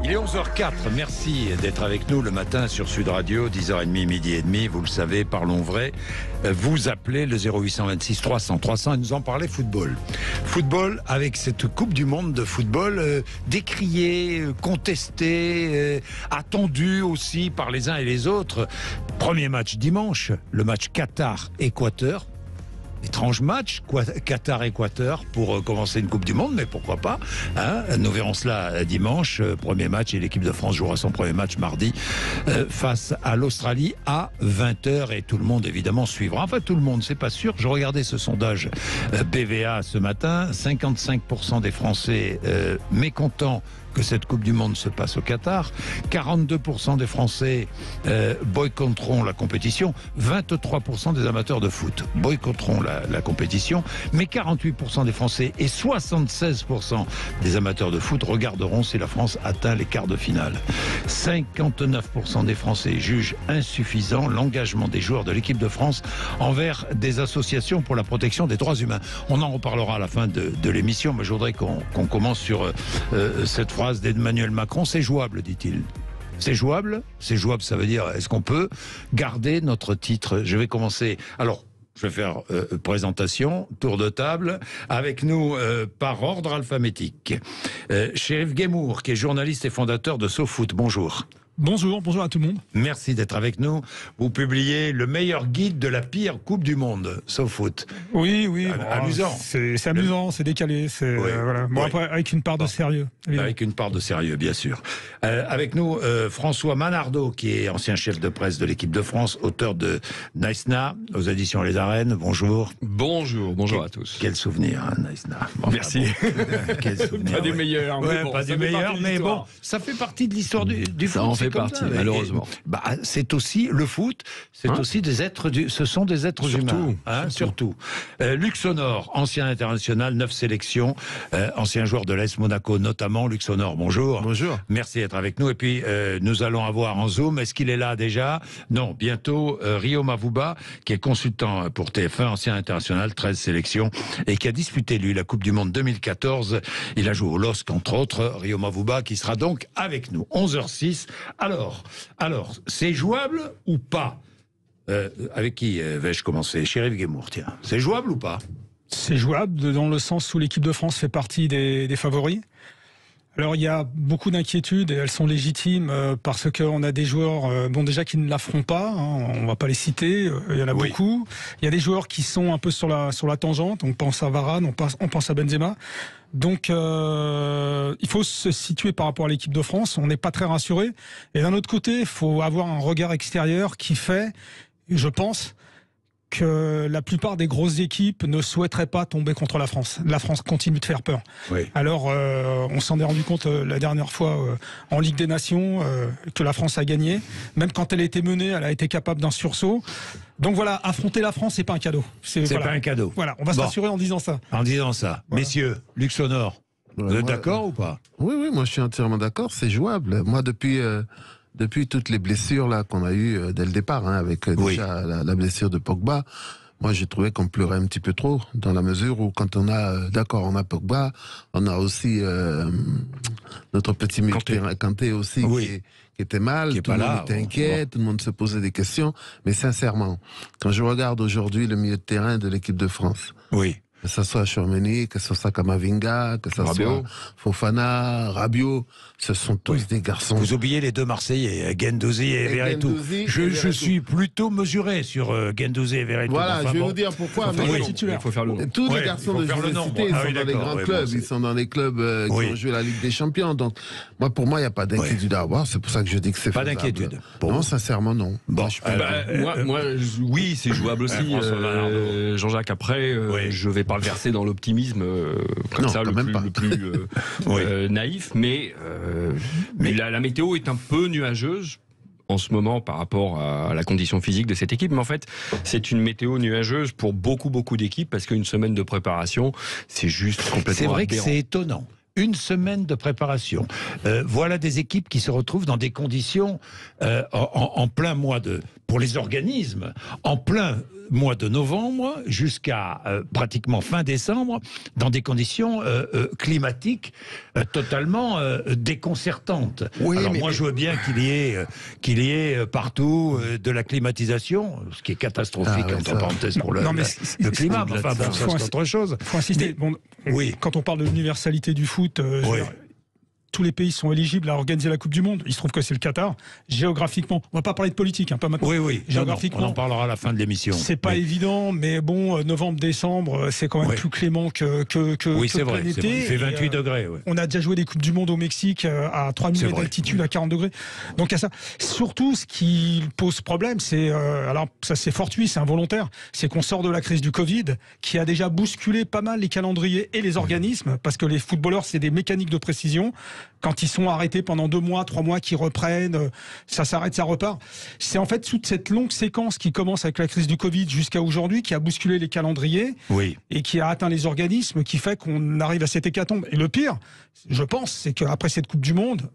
Il est 11h04, merci d'être avec nous le matin sur Sud Radio, 10h30, midi et demi, vous le savez, parlons vrai. Vous appelez le 0826 300 300 et nous en parlez football. Football avec cette Coupe du Monde de football décriée, contestée, attendue aussi par les uns et les autres. Premier match dimanche, le match Qatar-Équateur. Étrange match, Qatar-Équateur pour commencer une Coupe du Monde, mais pourquoi pas, hein. Nous verrons cela dimanche, premier match, et l'équipe de France jouera son premier match mardi face à l'Australie à 20h, et tout le monde évidemment suivra. Enfin tout le monde, c'est pas sûr. Je regardais ce sondage BVA ce matin, 55% des Français mécontents que cette Coupe du Monde se passe au Qatar, 42% des Français boycotteront la compétition, 23% des amateurs de foot boycotteront la compétition, mais 48% des Français et 76% des amateurs de foot regarderont si la France atteint les quarts de finale. 59% des Français jugent insuffisant l'engagement des joueurs de l'équipe de France envers des associations pour la protection des droits humains. On en reparlera à la fin de l'émission, mais je voudrais qu'on commence sur cette phrase d'Emmanuel Macron. C'est jouable, dit-il. C'est jouable. C'est jouable, ça veut dire, est-ce qu'on peut garder notre titre? Je vais commencer. Alors, je vais faire présentation, tour de table, avec nous par ordre alphabétique. Chérif Guémour, qui est journaliste et fondateur de SoFoot. Bonjour. Bonjour à tout le monde. Merci d'être avec nous. Vous publiez le meilleur guide de la pire Coupe du Monde, SoFoot. Oui. Amusant. C'est amusant, c'est décalé. Voilà. Bon, après, avec une part de sérieux. Évidemment. Avec une part de sérieux, bien sûr. Avec nous, François Manardo, qui est ancien chef de presse de l'équipe de France, auteur de Naïsna, aux éditions Les Arènes. Bonjour. Bonjour à tous. Quel souvenir, hein, Naïsna. Bon, merci. Quel souvenir, Pas des meilleurs. Ouais, bon, pas des meilleurs, mais bon, ça fait partie de l'histoire du foot. Ça en fait partie, malheureusement. C'est aussi le foot, c'est aussi des êtres, ce sont des êtres humains. Surtout. Luxonor, ancien international, 9 sélections, ancien joueur de l'AS Monaco notamment. Luxonor, bonjour. Bonjour. Merci d'être avec nous. Et puis, nous allons avoir en Zoom, est-ce qu'il est là déjà? Non, bientôt, Rio Mavuba, qui est consultant pour TF1, ancien international, 13 sélections, et qui a disputé, lui, la Coupe du Monde 2014. Il a joué au LOSC, entre autres. Rio Mavuba, qui sera donc avec nous. 11h06. Alors, c'est jouable ou pas? Avec qui vais-je commencer? Chérif Guémour, tiens. C'est jouable ou pas? C'est jouable dans le sens où l'équipe de France fait partie des favoris. Alors il y a beaucoup d'inquiétudes et elles sont légitimes parce qu'on a des joueurs déjà qui ne la feront pas, hein, on va pas les citer, il y en a beaucoup. Il y a des joueurs qui sont un peu sur la tangente, on pense à Varane, on pense à Benzema. Donc il faut se situer par rapport à l'équipe de France, on n'est pas très rassuré. Et d'un autre côté, il faut avoir un regard extérieur qui fait, je pense, que la plupart des grosses équipes ne souhaiteraient pas tomber contre la France. La France continue de faire peur. Oui. Alors, on s'en est rendu compte la dernière fois en Ligue des Nations que la France a gagné. Même quand elle était menée, elle a été capable d'un sursaut. Donc voilà, affronter la France, c'est pas un cadeau. C'est pas un cadeau. Voilà, on va se rassurer en disant ça. En disant ça. Voilà. Messieurs, Luxonor, vous êtes d'accord ou pas? Oui, moi je suis entièrement d'accord, c'est jouable. Moi depuis toutes les blessures là qu'on a eues dès le départ, hein, avec déjà la blessure de Pogba, moi j'ai trouvé qu'on pleurait un petit peu trop, dans la mesure où quand on a Pogba, on a aussi notre petit milieu Kanté aussi qui était mal, tout le monde était inquiet, tout le monde se posait des questions, mais sincèrement, quand je regarde aujourd'hui le milieu de terrain de l'équipe de France, que ce soit Tchouaméni, que ce soit Kamavinga, que ce soit Fofana, Rabiot, ce sont tous des garçons. Vous oubliez les deux Marseillais, Guendouzi et Verretou. Je suis plutôt mesuré sur Guendouzi et Verretou. Voilà, je vais vous dire pourquoi. Il faut faire le nom. Tous les garçons de Juventus, ils sont dans les grands clubs, ils sont dans les clubs qui ont joué la Ligue des Champions. Donc, pour moi, il n'y a pas d'inquiétude à avoir. C'est pour ça que je dis que c'est faisable. Pas d'inquiétude. Non, sincèrement, non. Bon, oui, c'est jouable aussi. Jean-Jacques, après, je vais pas verser dans l'optimisme comme ça, le plus naïf, mais la météo est un peu nuageuse en ce moment par rapport à la condition physique de cette équipe, mais en fait c'est une météo nuageuse pour beaucoup d'équipes parce qu'une semaine de préparation c'est juste complètement c'est vrai aberrant. Que c'est étonnant. Une semaine de préparation. Voilà des équipes qui se retrouvent dans des conditions en plein mois pour les organismes, en plein mois de novembre jusqu'à pratiquement fin décembre, dans des conditions climatiques totalement déconcertantes. Oui, alors moi je veux bien qu'il y ait partout de la climatisation, ce qui est catastrophique entre parenthèses pour le climat, mais enfin bon, ça c'est autre chose. Il faut insister. Oui. Quand on parle de l'universalité du foot, tous les pays sont éligibles à organiser la Coupe du Monde. Il se trouve que c'est le Qatar. Géographiquement, on va pas parler de politique, pas maintenant. Oui. Géographiquement, on en parlera à la fin de l'émission. C'est pas évident, mais bon, novembre, décembre, c'est quand même plus clément que c'est vrai. Il fait 28 degrés. On a déjà joué des Coupes du Monde au Mexique à 3000 mètres d'altitude, à 40 degrés. Donc à ça. Surtout, ce qui pose problème, c'est alors ça c'est fortuit, c'est involontaire, c'est qu'on sort de la crise du Covid, qui a déjà bousculé pas mal les calendriers et les organismes, parce que les footballeurs, c'est des mécaniques de précision. Quand ils sont arrêtés pendant 2 mois, 3 mois, qu'ils reprennent, ça s'arrête, ça repart. C'est en fait toute cette longue séquence qui commence avec la crise du Covid jusqu'à aujourd'hui, qui a bousculé les calendriers et qui a atteint les organismes, qui fait qu'on arrive à cette hécatombe. Et le pire, je pense, c'est qu'après cette Coupe du Monde,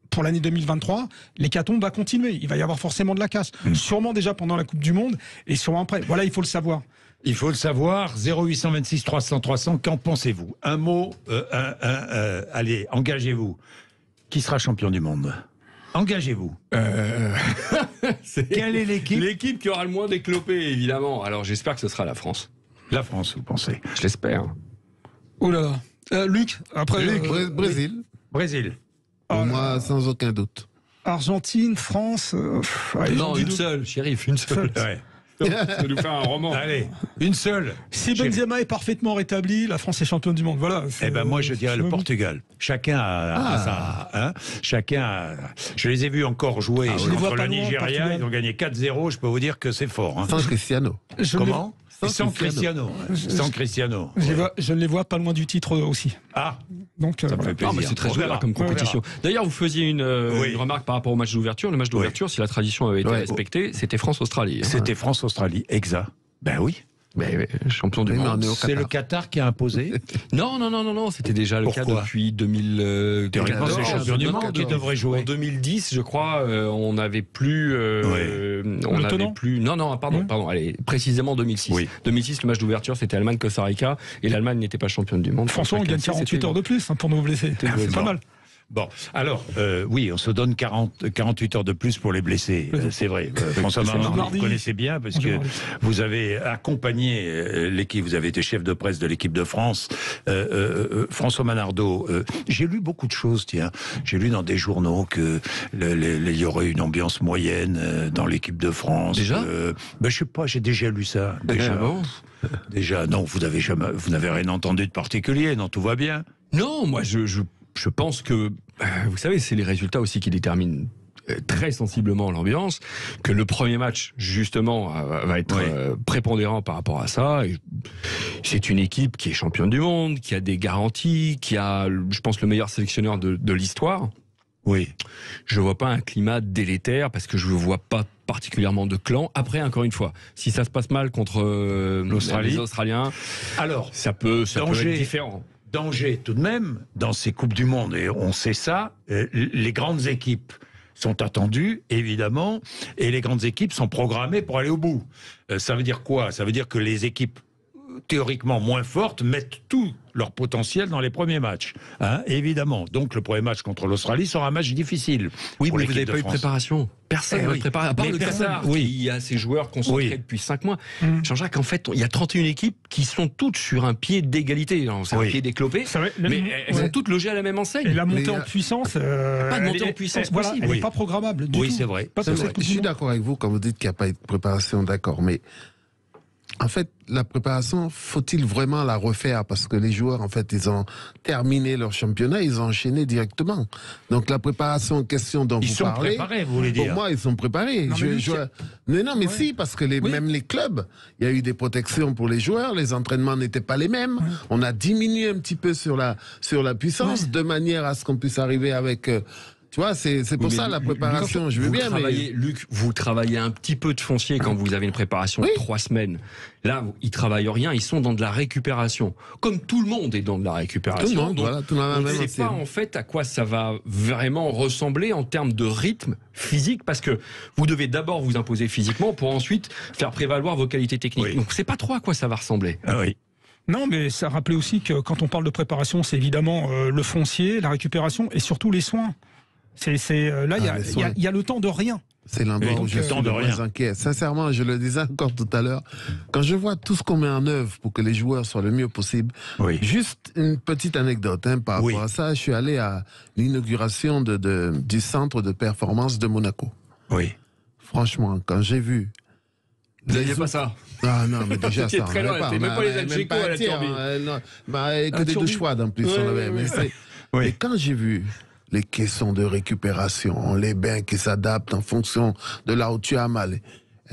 pour l'année 2023, l'hécatombe va continuer. Il va y avoir forcément de la casse. Sûrement déjà pendant la Coupe du Monde et sûrement après. Voilà, il faut le savoir. Il faut le savoir, 0826 300 300, qu'en pensez-vous? Un mot, allez, engagez-vous. Qui sera champion du monde? Engagez-vous. Quelle est l'équipe? L'équipe qui aura le moins déclopé, évidemment. Alors j'espère que ce sera la France. La France, vous pensez? Je l'espère. Oh là là. Luc, après... Brésil. Brésil. Pour moi, sans aucun doute. Argentine, France... non, une seule, shérif, une seule. Ça nous fait un roman. Allez, une seule. Si Benzema est parfaitement rétabli, la France est championne du monde. Voilà. Eh ben moi je dirais le Portugal. Chacun a ça. Hein, je les ai vus encore jouer contre le Nigeria. Ils ont gagné 4-0. Je peux vous dire que c'est fort. Hein. Sans Cristiano. Comment? Sans Cristiano. Sans Cristiano. Je ne les vois pas loin du titre aussi. Ah, donc ça me fait plaisir. Mais c'est très ouvert comme compétition. D'ailleurs, vous faisiez une remarque par rapport au match d'ouverture. Le match d'ouverture, si la tradition avait été respectée, c'était France-Australie. C'était France-Australie, exact. Ben oui. Mais champion du monde. C'est le Qatar qui a imposé? Non, c'était déjà le cas depuis 2000. Théoriquement, c'est le champion du monde qui devrait jouer. En 2010, je crois, on n'avait plus. On n'avait plus. Non, pardon. Allez, précisément 2006. 2006, le match d'ouverture, c'était Allemagne-Costa Rica, et l'Allemagne n'était pas championne du monde. François, on gagne 48 heures de plus pour nous blesser. C'est pas mal. Bon, alors, on se donne 48 heures de plus pour les blessés, c'est vrai. François Manardo, vous connaissez bien, parce que vous avez accompagné l'équipe, vous avez été chef de presse de l'équipe de France. François Manardo, j'ai lu beaucoup de choses, j'ai lu dans des journaux que il y aurait une ambiance moyenne dans l'équipe de France. Déjà je sais pas, j'ai déjà lu ça. Déjà, non, vous n'avez rien entendu de particulier, non, tout va bien. Non, moi, je pense que, vous savez, c'est les résultats aussi qui déterminent très sensiblement l'ambiance, que le premier match, justement, va être prépondérant par rapport à ça. Et c'est une équipe qui est championne du monde, qui a des garanties, qui a, je pense, le meilleur sélectionneur de l'histoire. Oui. Je vois pas un climat délétère, parce que je ne vois pas particulièrement de clan. Après, encore une fois, si ça se passe mal contre les Australiens, alors ça peut être différent. Danger tout de même dans ces Coupes du Monde, et on sait ça, les grandes équipes sont attendues, évidemment, et les grandes équipes sont programmées pour aller au bout. Ça veut dire quoi? Ça veut dire que les équipes théoriquement moins fortes mettent tout leur potentiel dans les premiers matchs, évidemment. Donc le premier match contre l'Australie sera un match difficile. Oui, mais vous n'avez pas eu de préparation. Personne ne préparé, à part le Qatar, qui a ses joueurs concentrés depuis 5 mois. Jean-Jacques, en fait, il y a 31 équipes qui sont toutes sur un pied d'égalité. C'est un pied déclopé, mais elles sont toutes logées à la même enseigne. Et la montée en puissance... pas de montée en puissance possible. Elle n'est pas programmable du tout. Oui, c'est vrai. Je suis d'accord avec vous quand vous dites qu'il n'y a pas eu de préparation, d'accord, mais... En fait, la préparation, faut-il vraiment la refaire? Parce que les joueurs, en fait, ils ont terminé leur championnat, ils ont enchaîné directement. Donc la préparation en question dont vous parlez... Ils sont préparés, vous voulez dire? Pour moi, ils sont préparés. Mais si, parce que même les clubs, il y a eu des protections pour les joueurs, les entraînements n'étaient pas les mêmes. On a diminué un petit peu sur la puissance, de manière à ce qu'on puisse arriver avec... Tu vois, c'est pour ça la préparation. Je veux bien, mais Luc, vous travaillez un petit peu de foncier quand vous avez une préparation de 3 semaines. Là, ils travaillent rien, ils sont dans de la récupération. Comme tout le monde est dans de la récupération. Tout le monde, voilà, tout le monde. On ne sait pas en fait à quoi ça va vraiment ressembler en termes de rythme physique, parce que vous devez d'abord vous imposer physiquement pour ensuite faire prévaloir vos qualités techniques. Oui. Donc, c'est pas trop à quoi ça va ressembler. Ah oui. Non, mais ça rappelait aussi que quand on parle de préparation, c'est évidemment le foncier, la récupération et surtout les soins. Là, il y a le temps de rien. C'est l'endroit où je suis le moins inquiet. Sincèrement, je le disais encore tout à l'heure, quand je vois tout ce qu'on met en œuvre pour que les joueurs soient le mieux possible, juste une petite anecdote par rapport à ça, je suis allé à l'inauguration du centre de performance de Monaco. Oui. Franchement, quand j'ai vu... Vous n'aviez pas ça? Ah non, mais déjà ça, on n'avait pas. Même pas les Adjeko à la turbine. Que des douches froides en plus, on avait. Mais quand j'ai vu les caissons de récupération, les bains qui s'adaptent en fonction de là où tu as mal.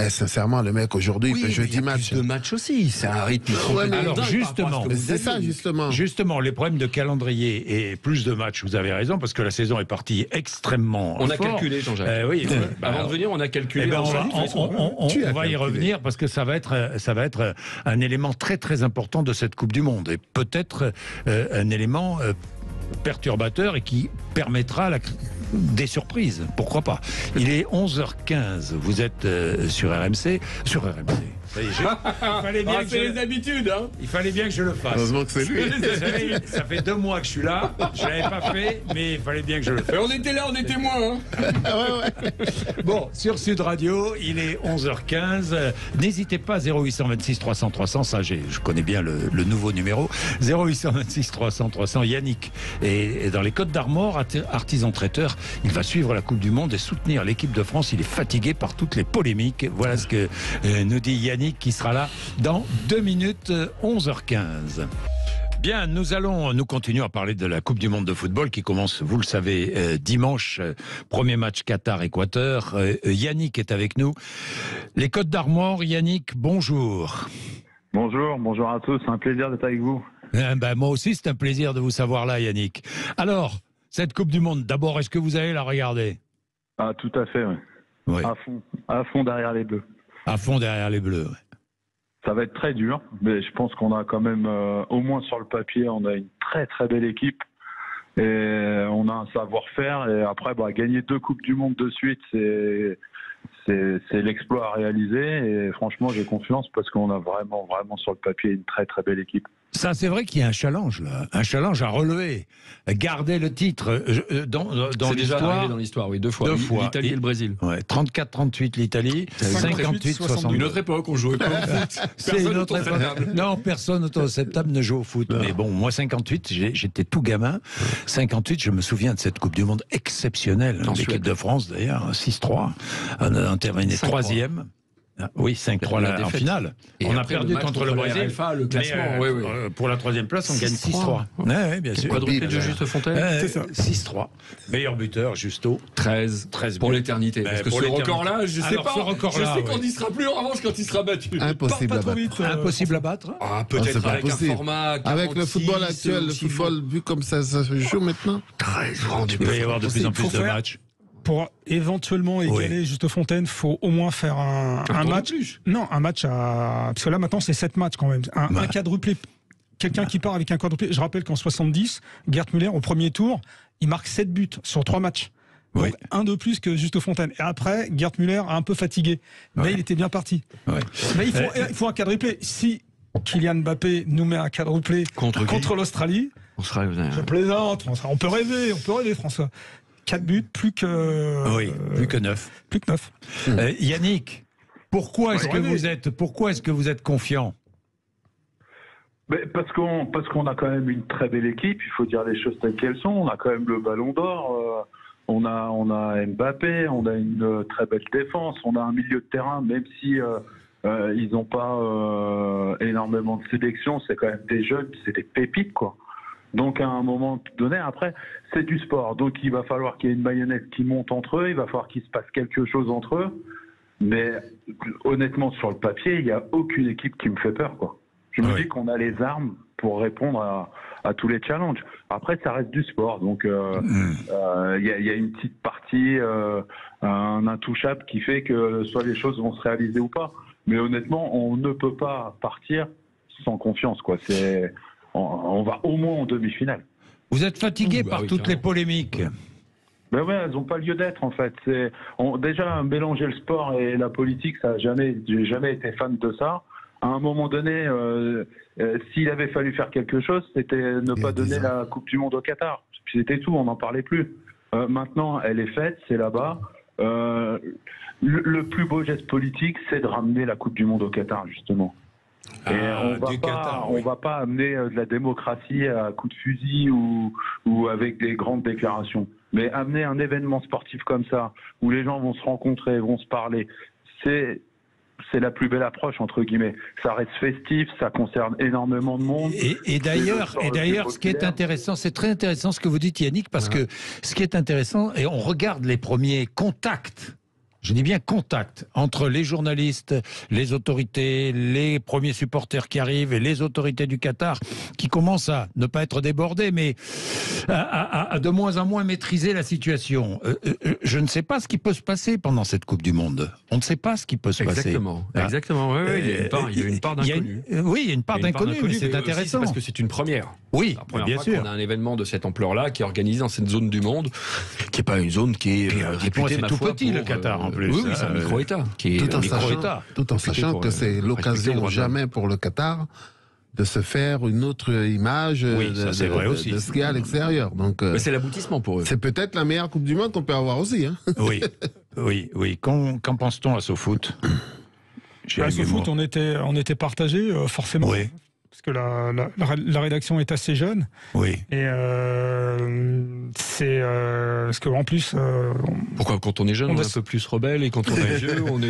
Sincèrement, le mec aujourd'hui il peut jouer 10 matchs. Plus de matchs aussi, c'est un rythme. Alors justement, c'est ça justement. Justement, les problèmes de calendrier et plus de matchs, vous avez raison, parce que la saison est partie extrêmement On a calculé, Jean-Jacques. Oui. Avant de venir, on a calculé. On va y revenir parce que ça va être un élément très très important de cette Coupe du Monde et peut-être un élément perturbateur et qui permettra des surprises. Pourquoi pas? Il est 11h15. Vous êtes sur RMC. Sur RMC. Ça y est, il fallait bien c'est les habitudes, hein. Il fallait bien que je le fasse. Heureusement que c'est lui. Ça fait 2 mois que je suis là. Je l'avais pas fait, mais il fallait bien que je le fasse. Mais on était là, on était moins. Bon, sur Sud Radio, il est 11h15. N'hésitez pas, 0826 300 300. Ça, je connais bien le nouveau numéro. 0826 300 300. Yannick est dans les Côtes d'Armor, artisan traiteur. Il va suivre la Coupe du Monde et soutenir l'équipe de France. Il est fatigué par toutes les polémiques. Voilà ce que nous dit Yannick, qui sera là dans 2 minutes, 11h15. Bien, nous continuons à parler de la Coupe du Monde de football qui commence, vous le savez, dimanche. Premier match Qatar-Équateur. Yannick est avec nous. Les Côtes d'Armor, Yannick, bonjour. Bonjour à tous. C'est un plaisir d'être avec vous. Moi aussi, c'est un plaisir de vous savoir là, Yannick. Alors, cette Coupe du Monde, d'abord, est-ce que vous allez la regarder? Ah, tout à fait, oui. À fond derrière les Bleus. À fond derrière les Bleus, Ça va être très dur, mais je pense qu'on a quand même, au moins sur le papier, on a une très très belle équipe et on a un savoir-faire. Et après, gagner 2 Coupes du Monde de suite, c'est l'exploit à réaliser. Et franchement, j'ai confiance parce qu'on a vraiment sur le papier une très très belle équipe. Ça, c'est vrai qu'il y a un challenge, là. Un challenge à relever. Garder le titre dans l'histoire. Déjà arrivé dans l'histoire, oui, 2 fois. L'Italie et le Brésil. Ouais, 34-38 l'Italie, 58-62. Une autre époque, on jouait pas au foot. C'est une autre époque. Non, personne autour de cette table ne joue au foot. Mais bon, moi, 58, j'étais tout gamin. 58, je me souviens de cette Coupe du Monde exceptionnelle. L'équipe de France, d'ailleurs, 6-3. On a terminé 3e. Oui, 5-3 en finale. Et on a perdu contre le Brésil. Le classement, pour la 3e place, on gagne 6-3. Oui, bien sûr. Quadruplé de Juste Fontaine. C'est ça. 6-3. Meilleur buteur, Justo. 13 pour l'éternité. Parce que ce record-là, je sais pas. Je sais qu'on n'y sera plus en revanche quand il sera battu. Impossible à battre. Peut-être avec un format. Avec le football actuel, le football vu comme ça se joue maintenant. Il va y avoir de plus en plus de matchs. Pour éventuellement égaler Juste Fontaine, il faut au moins faire un match. Non, un match à. Parce que là, maintenant, c'est 7 matchs quand même. Un quadruplé. Quelqu'un qui part avec un quadruplé. Je rappelle qu'en 70, Gerd Müller, au premier tour, il marque 7 buts sur 3 matchs. Donc, un de plus que Juste Fontaine. Et après, Gerd Müller a un peu fatigué. Mais il était bien parti. Mais il faut un quadruplé. Si Kylian Mbappé nous met un quadruplé contre l'Australie, je plaisante. On peut rêver, François. 4 buts, plus que 9. Plus que 9. Yannick, pourquoi est-ce que vous êtes confiant? Parce qu'on a quand même une très belle équipe, il faut dire les choses telles qu'elles sont. On a quand même le Ballon d'Or, on a Mbappé, on a une très belle défense, on a un milieu de terrain, même si ils n'ont pas énormément de sélection, c'est quand même des jeunes, c'est des pépites, quoi. Donc à un moment donné, après, c'est du sport. Donc il va falloir qu'il y ait une mayonnaise qui monte entre eux, il va falloir qu'il se passe quelque chose entre eux. Mais honnêtement, sur le papier, il n'y a aucune équipe qui me fait peur, quoi. Je me dis qu'on a les armes pour répondre à tous les challenges. Après, ça reste du sport, donc y a une petite partie, un intouchable qui fait que soit les choses vont se réaliser ou pas. Mais honnêtement, on ne peut pas partir sans confiance, quoi. On va au moins en demi-finale. Vous êtes fatigué par toutes les polémiques. Ben ouais, elles n'ont pas lieu d'être en fait. Déjà, mélanger le sport et la politique, j'ai jamais été fan de ça. À un moment donné, s'il avait fallu faire quelque chose, c'était ne pas donner la Coupe du Monde au Qatar. C'était tout, on n'en parlait plus. Maintenant, elle est faite, c'est là-bas. Le plus beau geste politique, c'est de ramener la Coupe du Monde au Qatar, justement. Et on va pas amener de la démocratie à coup de fusil ou avec des grandes déclarations. Mais amener un événement sportif comme ça, où les gens vont se rencontrer, vont se parler, c'est la plus belle approche, entre guillemets. Ça reste festif, ça concerne énormément de monde. Et d'ailleurs, ce qui est intéressant, c'est très intéressant ce que vous dites, Yannick, parce que ce qui est intéressant, et on regarde les premiers contacts, je dis bien contact, entre les journalistes, les autorités, les premiers supporters qui arrivent et les autorités du Qatar qui commencent à ne pas être débordés, mais à de moins en moins maîtriser la situation. Je ne sais pas ce qui peut se passer pendant cette Coupe du Monde. On ne sait pas ce qui peut se passer. Exactement. Oui, il y a une part d'inconnu. Oui, il y a une part d'inconnu, mais c'est intéressant. Parce que c'est une première. Oui, bien sûr. On a un événement de cette ampleur-là qui est organisé dans cette zone du monde, qui n'est pas une zone qui est réputée, c'est tout petit, le Qatar. Oui, c'est un micro-État. Tout en sachant que c'est l'occasion jamais pour le Qatar de se faire une autre image de ce qu'il y a à l'extérieur. Mais c'est l'aboutissement pour eux. C'est peut-être la meilleure Coupe du Monde qu'on peut avoir aussi. Hein. Oui. Qu'en pense-t-on à SoFoot? À SoFoot, on était partagés, forcément. Oui. Parce que la rédaction est assez jeune. Oui. Et c'est parce qu'en plus. Pourquoi quand on est jeune, on est un peu plus rebelle et quand on est vieux, on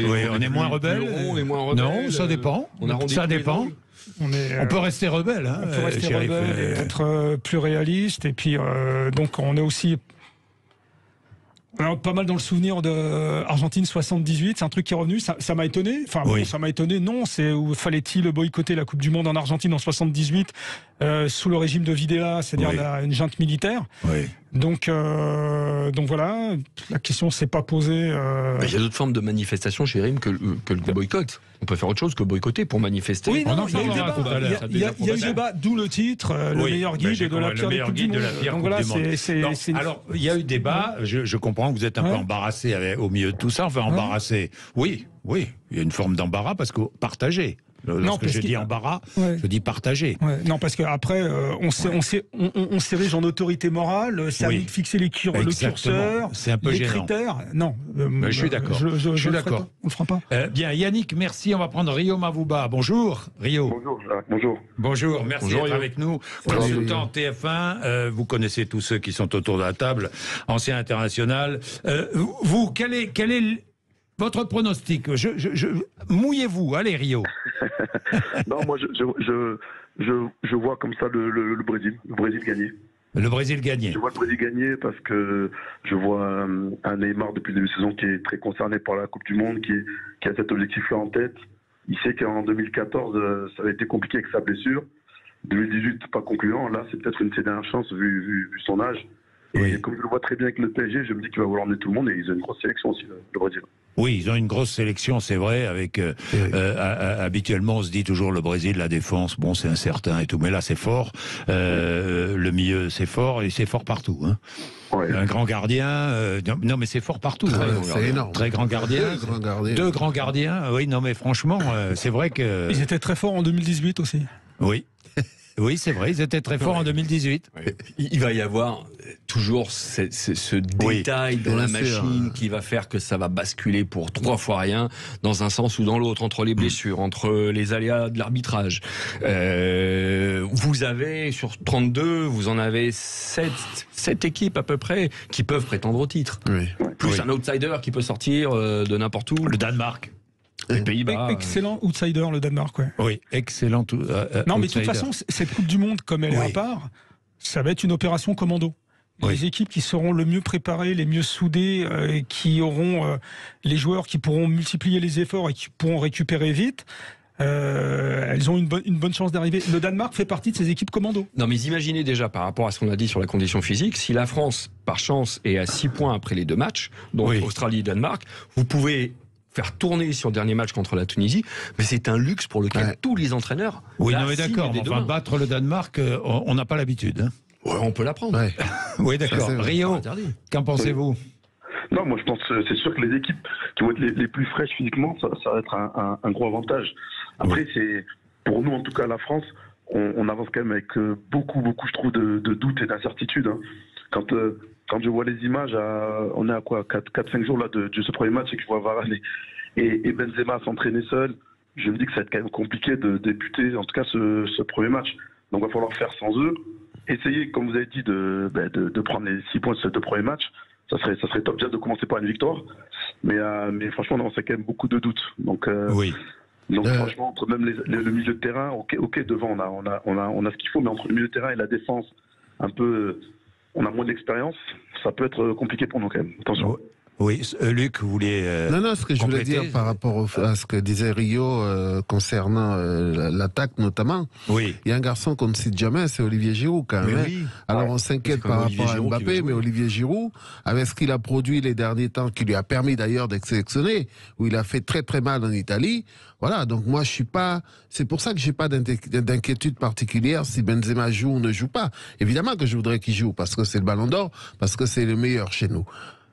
est moins rebelle. On est moins rebelle. Non, ça dépend. Ça dépend. On peut rester rebelle. Hein, on peut rester rebelle et être plus réaliste. Et puis, donc, on est aussi. Pas mal dans le souvenir de Argentine 78, c'est un truc qui est revenu, ça m'a étonné. Enfin, ça m'a étonné. Non, c'est où fallait-il boycotter la Coupe du Monde en Argentine en 78 sous le régime de Videla, c'est-à-dire une junte militaire. Oui. Donc voilà, la question s'est pas posée. Il y a d'autres formes de manifestation chez RIM que le boycott. On peut faire autre chose que boycotter pour manifester. Oui, il y a eu débat, d'où le titre, le meilleur guide de la pire Coupe du Monde. Donc voilà, alors, il y a eu débat, je comprends que vous êtes un peu embarrassé au milieu de tout ça, enfin embarrassé. Oui, il y a une forme d'embarras parce que partagé. Lorsque je dis embarras, je dis partagé. Non, parce qu'après, on s'érige en autorité morale, c'est à nous de fixer le curseur, c'est un peu les gênant. critères. Non, je suis d'accord. Je suis d'accord. On le fera pas. Bien, Yannick, merci. On va prendre Rio Mavouba. Bonjour, Rio. Bonjour, merci d'être avec nous. Consultant TF1, vous connaissez tous ceux qui sont autour de la table, ancien international. Vous, quel est votre pronostic? Mouillez-vous, allez Rio. Non, moi je vois comme ça le Brésil gagner. Le Brésil gagner. Je vois le Brésil gagner parce que je vois un Neymar depuis le début de saison qui est très concerné par la Coupe du Monde, qui a cet objectif-là en tête. Il sait qu'en 2014, ça avait été compliqué avec sa blessure. 2018, pas concluant. Là, c'est peut-être une de ses dernières chances vu son âge. Et comme je le vois très bien avec le PSG, je me dis qu'il va vouloir emmener tout le monde et ils ont une grosse sélection aussi, le Brésil. Oui, ils ont une grosse sélection, c'est vrai. Avec habituellement, on se dit toujours le Brésil, la défense, bon, c'est incertain et tout, mais là, c'est fort. Le milieu, c'est fort et c'est fort partout. Hein. Un grand gardien, non, mais c'est fort partout. C'est énorme. Très grand gardien. Deux grands gardiens. Oui, non, mais franchement, c'est vrai que. Ils étaient très forts en 2018 aussi. Oui, c'est vrai, ils étaient très forts en 2018. Il va y avoir toujours ce détail dans la machine qui va faire que ça va basculer pour 3 fois rien, dans un sens ou dans l'autre, entre les blessures, entre les aléas de l'arbitrage. Vous avez, sur 32, vous en avez 7 équipes à peu près qui peuvent prétendre au titre. Plus un outsider qui peut sortir de n'importe où. Le Danemark. Les Pays-Bas. Excellent outsider, le Danemark. Oui, excellent. Non, mais de toute façon, cette Coupe du Monde, comme elle est à part, ça va être une opération commando. Les équipes qui seront le mieux préparées, les mieux soudées, qui auront les joueurs qui pourront multiplier les efforts et qui pourront récupérer vite. elles ont une bonne chance d'arriver. Le Danemark fait partie de ces équipes commando. Non, mais imaginez déjà, par rapport à ce qu'on a dit sur la condition physique, si la France, par chance, est à 6 points après les 2 matchs, donc Australie et Danemark, vous pouvez faire tourner sur le dernier match contre la Tunisie, mais c'est un luxe pour lequel tous les entraîneurs... Oui, non mais d'accord, enfin, battre le Danemark, on n'a pas l'habitude. Hein. Ouais, on peut l'apprendre. Ouais. Oui, d'accord. Rio, qu'en pensez-vous? Non, moi je pense que c'est sûr que les équipes qui vont être les plus fraîches physiquement, ça va être un gros avantage. Après, c'est pour nous, en tout cas la France, on avance quand même avec beaucoup, je trouve, de doutes et d'incertitudes. Hein. Quand je vois les images, on est à quoi 4-5 jours là, de ce premier match et que je vois Varane et Benzema s'entraîner seul, je me dis que ça va être quand même compliqué de débuter, en tout cas ce premier match. Donc il va falloir faire sans eux. Essayer, comme vous avez dit, de prendre les 6 points de ces 2 premiers matchs. Ça serait top déjà de commencer par une victoire. Mais franchement, on a quand même beaucoup de doutes. Donc, franchement, entre même le milieu de terrain, ok, devant, on a ce qu'il faut, mais entre le milieu de terrain et la défense, un peu, on a moins d'expérience. Ça peut être compliqué pour nous quand même. Attention. Oui, Luc, vous voulez Non, ce que je voulais dire par rapport à ce que disait Rio concernant l'attaque notamment. Oui. Il y a un garçon qu'on ne cite jamais, c'est Olivier Giroud quand même. Oui. Alors on s'inquiète par rapport à Mbappé, mais Olivier Giroud, avec ce qu'il a produit les derniers temps, qui lui a permis d'ailleurs d'être sélectionné, où il a fait très très mal en Italie. Voilà, donc moi je suis pas. C'est pour ça que j'ai pas d'inquiétude particulière si Benzema joue ou ne joue pas. Évidemment que je voudrais qu'il joue parce que c'est le Ballon d'Or, parce que c'est le meilleur chez nous.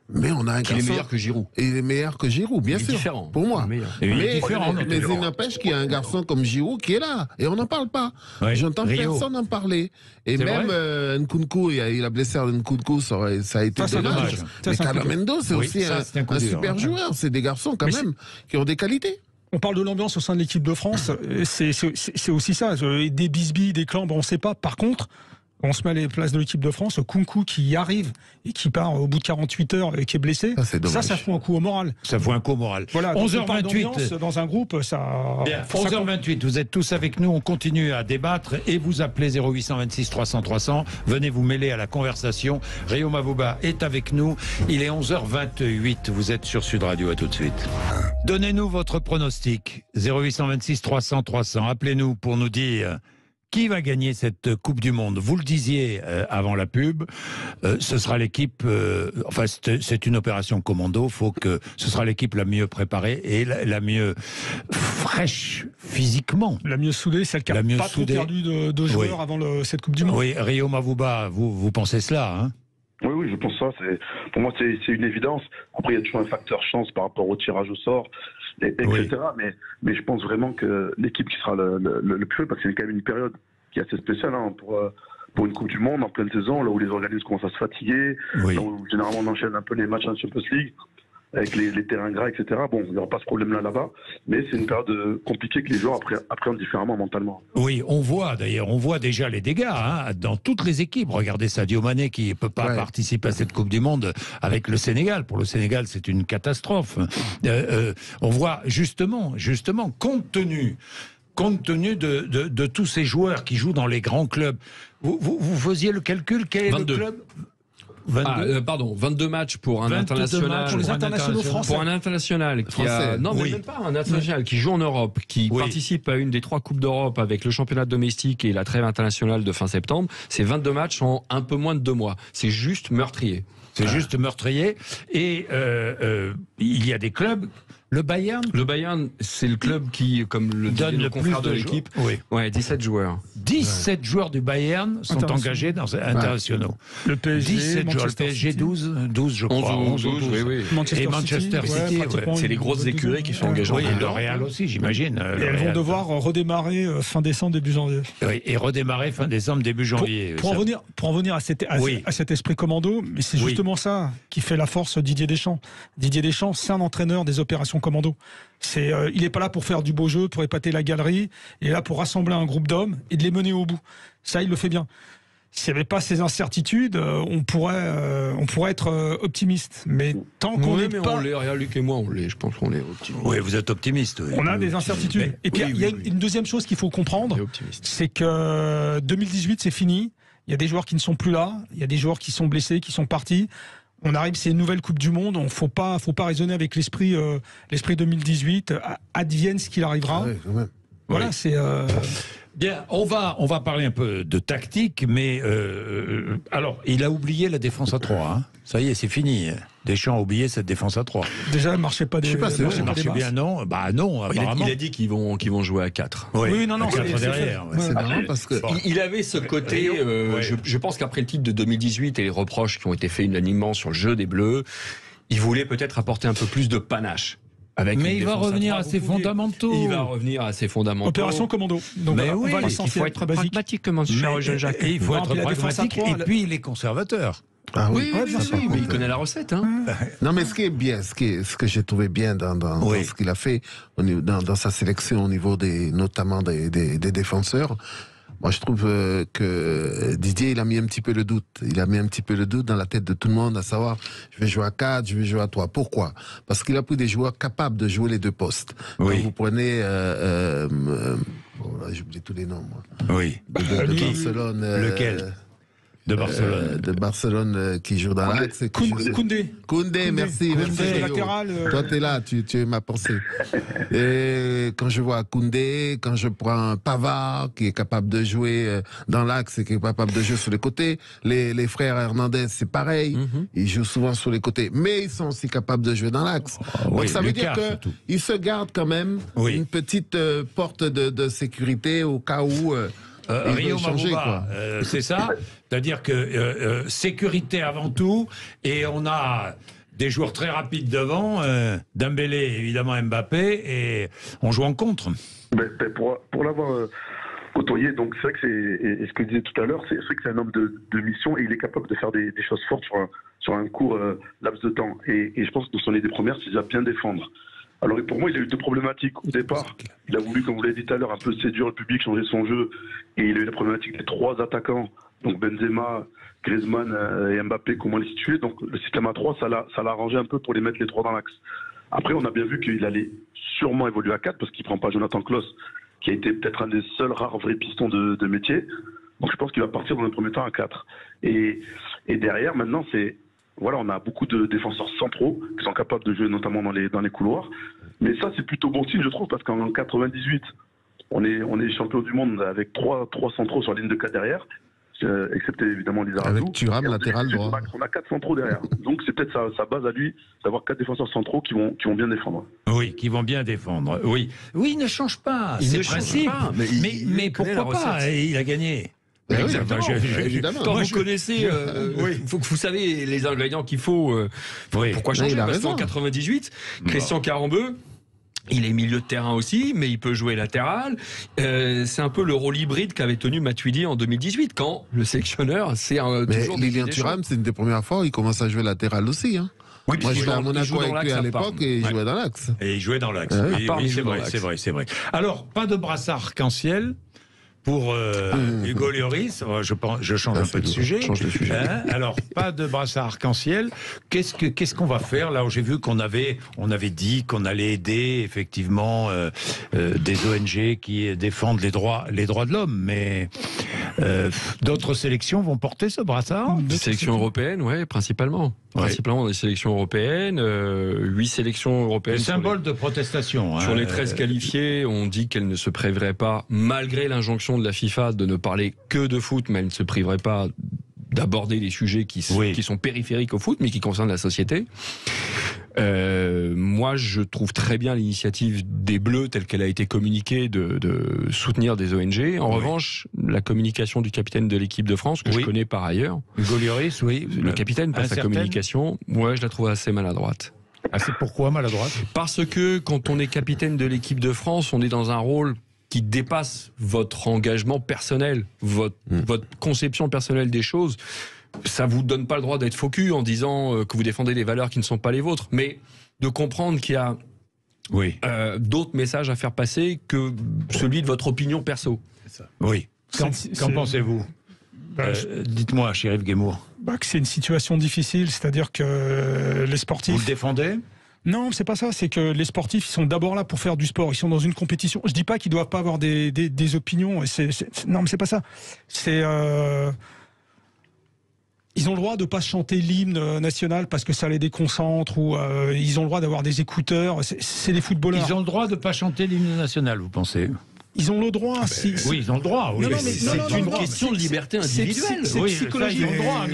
Mais on a un garçon. Il est meilleur que Giroud. Il est meilleur que Giroud, bien sûr. Différent. Pour moi. Mais il n'empêche qu'il y a un garçon comme Giroud qui est là. Et on n'en parle pas. Oui. J'entends personne en parler. Et même Nkunku, il a blessé Nkunku, ça a été dommage. Mais Calamendo, c'est aussi un super joueur. C'est des garçons quand même qui ont des qualités. On parle de l'ambiance au sein de l'équipe de France. C'est aussi ça. Des bisbilles, des clans, on ne sait pas. Par contre, on se met à les places de l'équipe de France, Nkunku qui arrive et qui part au bout de 48 heures et qui est blessé, ça fout un coup au moral. Ça fout un coup au moral. Voilà, 11h28 dans un groupe, ça... Bien, 11h28, vous êtes tous avec nous, on continue à débattre et vous appelez 0826 300 300, venez vous mêler à la conversation. Rio Mavouba est avec nous, il est 11h28, vous êtes sur Sud Radio, à tout de suite. Donnez-nous votre pronostic, 0826 300 300, appelez-nous pour nous dire... Qui va gagner cette Coupe du Monde? Vous le disiez avant la pub, ce sera l'équipe, c'est une opération commando, faut que ce sera l'équipe la mieux préparée et la mieux fraîche physiquement. La mieux soudée, celle qui n'a pas trop perdu de joueurs avant cette Coupe du Monde. Oui, Rio Mavouba, vous pensez cela, hein? Oui, je pense ça. Pour moi, c'est une évidence. Après, il y a toujours un facteur chance par rapport au tirage au sort, etc. Mais je pense vraiment que l'équipe qui sera le plus, parce que c'est quand même une période qui est assez spéciale pour une Coupe du Monde en pleine saison, là où les organismes commencent à se fatiguer, là où généralement on enchaîne un peu les matchs en Champions League, avec les terrains gras, etc. Bon, il n'y aura pas ce problème-là là-bas, mais c'est une période compliquée que les joueurs appréhendent différemment mentalement. Oui, on voit déjà les dégâts dans toutes les équipes. Regardez Sadio Mané qui ne peut pas participer à cette Coupe du Monde avec le Sénégal. Pour le Sénégal, c'est une catastrophe. On voit justement, compte tenu de tous ces joueurs qui jouent dans les grands clubs, vous faisiez le calcul, quel est 22. Le club 22 matchs pour un international. Pour les internationaux français. Pour un international qui a, non, mais même pas un international qui joue en Europe, qui participe à une des 3 Coupes d'Europe avec le championnat domestique et la trêve internationale de fin septembre. C'est 22 matchs en un peu moins de 2 mois. C'est juste meurtrier. C'est juste meurtrier. Et il y a des clubs. Le Bayern, c'est le club qui, comme le dit le confrère de l'équipe, 17 joueurs. 17 joueurs du Bayern sont engagés dans internationaux. Le PSG, 17 joueurs, le PSG 12 je crois. 12, oui. Et Manchester City, c'est les grosses écuries qui sont engagées. Oui, et le Real aussi, j'imagine. Et elles vont devoir redémarrer fin décembre, début janvier. Oui, et redémarrer fin décembre, début janvier. Pour en venir à cet esprit commando, mais c'est justement ça qui fait la force de Didier Deschamps. Didier Deschamps, c'est un entraîneur des opérations commando. Il n'est pas là pour faire du beau jeu, pour épater la galerie, il est là pour rassembler un groupe d'hommes et de les mener au bout. Ça, il le fait bien. S'il n'y avait pas ces incertitudes, on pourrait être optimiste. Mais tant qu'on n'est pas... Luc et moi, je pense qu'on est optimiste. Oui, vous êtes optimiste. Oui. On a des incertitudes. Et puis, il y a une deuxième chose qu'il faut comprendre, c'est que 2018, c'est fini. Il y a des joueurs qui ne sont plus là. Il y a des joueurs qui sont blessés, qui sont partis. On arrive, c'est une nouvelle Coupe du Monde. On faut pas raisonner avec l'esprit 2018. Advienne ce qu'il arrivera. Voilà, c'est... Bien, on va parler un peu de tactique, mais alors, il a oublié la défense à 3. Hein. Ça y est, c'est fini. Deschamps a oublié cette défense à 3. Déjà, elle marchait pas des... Je sais pas, elle Ça marchait bien, non? Bah non, apparemment. Il a dit qu'ils vont jouer à 4. Oui, non, 4 derrière. C'est marrant parce que... Il avait ce côté, je pense qu'après le titre de 2018 et les reproches qui ont été faits unanimement sur le jeu des Bleus, il voulait peut-être apporter un peu plus de panache. Mais il va revenir à ses fondamentaux. Il va revenir à ses fondamentaux. Opération commando. Donc, mais oui, il faut être pragmatique, comme cher Jean-Jacques. Il faut être pragmatique, et puis il est conservateur. Ah oui, bien sûr, mais il connaît la recette. Hein. Non, mais ce qui est bien, ce que j'ai trouvé bien dans ce qu'il a fait, dans sa sélection au niveau notamment des défenseurs, moi je trouve que Didier, il a mis un petit peu le doute. Il a mis un petit peu le doute dans la tête de tout le monde, à savoir, je vais jouer à 4, je vais jouer à 3. Pourquoi? Parce qu'il a pris des joueurs capables de jouer les deux postes. Quand vous prenez... j'ai oublié tous les noms, moi. Oui. De Barcelone. Lequel? De Barcelone qui joue dans l'axe. Koundé, merci. Latéral. Toi, t'es là, tu es ma pensée. Et quand je vois Koundé, quand je prends Pavard, qui est capable de jouer dans l'axe et qui est capable de jouer sur les côtés, les frères Hernandez, c'est pareil. Ils jouent souvent sur les côtés, mais ils sont aussi capables de jouer dans l'axe. Donc ça veut dire qu'ils se gardent quand même une petite porte de sécurité au cas où... Rio Marouba, c'est ça. C'est-à-dire que sécurité avant tout, et on a des joueurs très rapides devant, Dembélé, évidemment Mbappé, et on joue en contre. Pour l'avoir côtoyé, donc c'est vrai que et ce que je disais tout à l'heure, c'est vrai que c'est un homme de mission, et il est capable de faire des choses fortes sur un court laps de temps. Et je pense que son idée première, c'est déjà bien défendre. Alors pour moi, il a eu deux problématiques. Au départ, il a voulu, comme vous l'avez dit tout à l'heure, un peu séduire le public, changer son jeu. Et il a eu la problématique des trois attaquants, donc Benzema, Griezmann et Mbappé, comment les situer. Donc le système à 3, ça l'a arrangé un peu pour les mettre les trois dans l'axe. Après, on a bien vu qu'il allait sûrement évoluer à 4 parce qu'il ne prend pas Jonathan Klaus, qui a été peut-être un des seuls rares vrais pistons de métier. Donc je pense qu'il va partir dans le premier temps à 4. Et derrière, maintenant, voilà, on a beaucoup de défenseurs centraux qui sont capables de jouer notamment dans les couloirs. Mais ça, c'est plutôt bon signe, je trouve, parce qu'en 98, on est champion du monde avec trois centraux sur la ligne de 4 derrière, excepté évidemment Lizarazu. Avec Thuram, latéral droit. On a 4 centraux derrière. Donc c'est peut-être sa base à lui, d'avoir 4 défenseurs centraux qui vont bien défendre. Oui, qui vont bien défendre. Oui, il ne change pas. C'est principe. Mais pourquoi pas? Il a gagné. Évidemment. Quand vous connaissez, vous savez les ingrédients qu'il faut. Pourquoi changer? Parce qu'en 98, Christian Carambeu, il est milieu de terrain aussi, mais il peut jouer latéral. C'est un peu le rôle hybride qu'avait tenu Matuidi en 2018, quand le sélectionneur, c'est toujours... Mais Lilian Thuram, c'est une des premières fois où il commence à jouer latéral aussi. Hein. Oui, moi, je jouais à Monaco avec lui à l'époque et il jouait dans l'axe. Et il jouait dans l'axe. Oui, c'est vrai. Alors, pas de brassard arc-en-ciel pour Hugo Lloris. Je change un peu de sujet. Alors, pas de brassard arc-en-ciel. Qu'est-ce qu'on va faire là où j'ai vu on avait dit qu'on allait aider effectivement des ONG qui défendent les droits de l'homme, mais d'autres sélections vont porter ce brassard. Des sélections européennes, principalement. Principalement des sélections européennes, 8 sélections européennes. Le symbole de protestation. Sur les 13 qualifiées, on dit qu'elles ne se priveraient pas, malgré l'injonction de la FIFA de ne parler que de foot, mais elles ne se priveraient pas d'aborder des sujets qui sont périphériques au foot, mais qui concernent la société. Moi, je trouve très bien l'initiative des Bleus telle qu'elle a été communiquée de soutenir des ONG. En revanche, la communication du capitaine de l'équipe de France, que je connais par ailleurs, Hugo Lloris, le capitaine, par sa communication, je la trouve assez maladroite. C'est pourquoi maladroite? Parce que quand on est capitaine de l'équipe de France, on est dans un rôle qui dépasse votre engagement personnel, votre conception personnelle des choses. Ça vous donne pas le droit d'être faux cul en disant que vous défendez des valeurs qui ne sont pas les vôtres, mais de comprendre qu'il y a d'autres messages à faire passer que celui de votre opinion perso. C'est ça. Oui. Qu'en pensez-vous? Dites-moi, Chérif Guémour. Que c'est une situation difficile, c'est-à-dire que les sportifs... Vous le défendez? Non, c'est pas ça. C'est que les sportifs, ils sont d'abord là pour faire du sport. Ils sont dans une compétition. Je dis pas qu'ils doivent pas avoir des opinions. Non, mais c'est pas ça. C'est... Ils ont le droit de pas chanter l'hymne national parce que ça les déconcentre, ou ils ont le droit d'avoir des écouteurs. C'est des footballeurs. Ils ont le droit de pas chanter l'hymne national, vous pensez? Ils ont le droit. Oui, ils ont le droit. Oui. C'est une question de liberté individuelle. C'est psychologique. Ils ont le droit.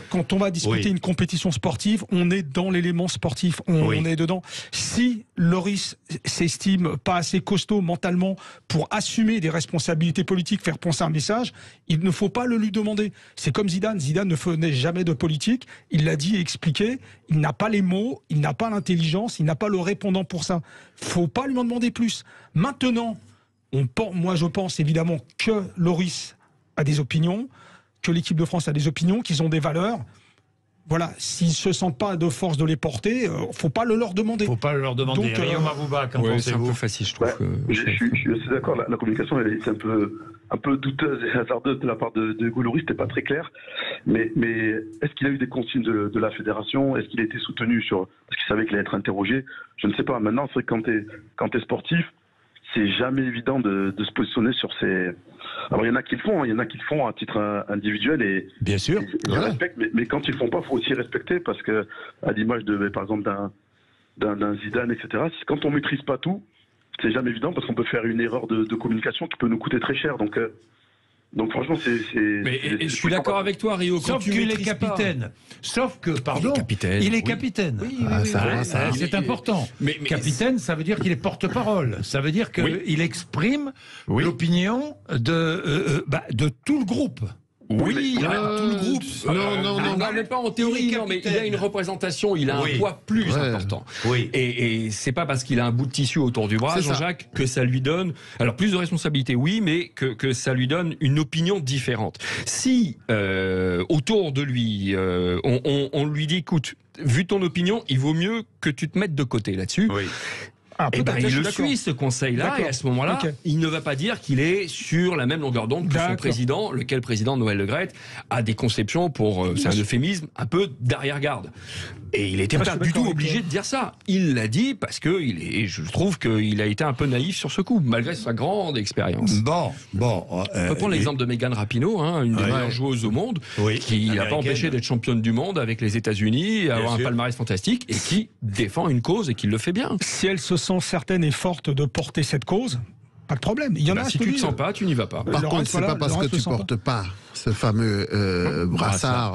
Quand on va discuter une compétition sportive, on est dans l'élément sportif. On est dedans. Si Lloris s'estime pas assez costaud mentalement pour assumer des responsabilités politiques, faire penser un message, il ne faut pas le lui demander. C'est comme Zidane. Zidane ne faisait jamais de politique. Il l'a dit et expliqué. Il n'a pas les mots, il n'a pas l'intelligence, il n'a pas le répondant pour ça. Faut pas lui en demander plus. Maintenant, moi je pense évidemment que Lloris a des opinions, que l'équipe de France a des opinions, qu'ils ont des valeurs. Voilà, s'ils ne se sentent pas de force de les porter, faut pas le leur demander. Faut pas le leur demander. Donc, c'est un peu facile, je trouve. Je suis assez d'accord. La communication, c'est un peu douteuse et hasardeuse de la part de Hugo Lloris. C'était pas très clair. Mais est-ce qu'il a eu des consignes de la fédération? Est-ce qu'il a été soutenu parce qu'il savait qu'il allait être interrogé? Je ne sais pas. Maintenant, c'est vrai que quand t'es sportif, c'est jamais évident de se positionner sur ces. Alors il y en a qui le font, il y en a qui le font à titre individuel et bien sûr. Je respecte, mais quand ils le font pas, faut aussi respecter parce que à l'image par exemple d'un Zidane, etc. Quand on maîtrise pas tout, c'est jamais évident parce qu'on peut faire une erreur de communication qui peut nous coûter très cher. Donc franchement, je suis d'accord avec toi, Rio. Sauf qu'il est capitaine. Sauf que, pardon, il est capitaine. C'est important. Mais capitaine, ça veut dire qu'il est porte-parole. Ça veut dire qu'il exprime l'opinion de tout le groupe. Oui, tout le groupe. Non, mais pas en théorie. Non, mais il a une représentation, il a un poids plus important. Oui. Et c'est pas parce qu'il a un bout de tissu autour du bras, Jean-Jacques, que ça lui donne. Alors plus de responsabilité, oui, mais que ça lui donne une opinion différente. Si autour de lui, on lui dit, écoute, vu ton opinion, il vaut mieux que tu te mettes de côté là-dessus. Oui. Il le suit, ce conseil-là, et à ce moment-là, il ne va pas dire qu'il est sur la même longueur d'onde que son président, lequel président Noël Le Graët a des conceptions c'est un euphémisme, un peu d'arrière-garde. Et il n'était pas du tout obligé de dire ça. Il l'a dit parce que je trouve qu'il a été un peu naïf sur ce coup, malgré sa grande expérience. On peut prendre l'exemple de Megan Rapinoe, une des meilleures joueuses au monde, qui n'a pas empêché d'être championne du monde avec les États-Unis, avoir un palmarès fantastique, et qui défend une cause et qui le fait bien. Si elle se sent certaine et forte de porter cette cause, pas de problème. Il y en a. Si tu ne te sens pas, tu n'y vas pas. Par contre, c'est pas parce que tu portes pas ce fameux brassard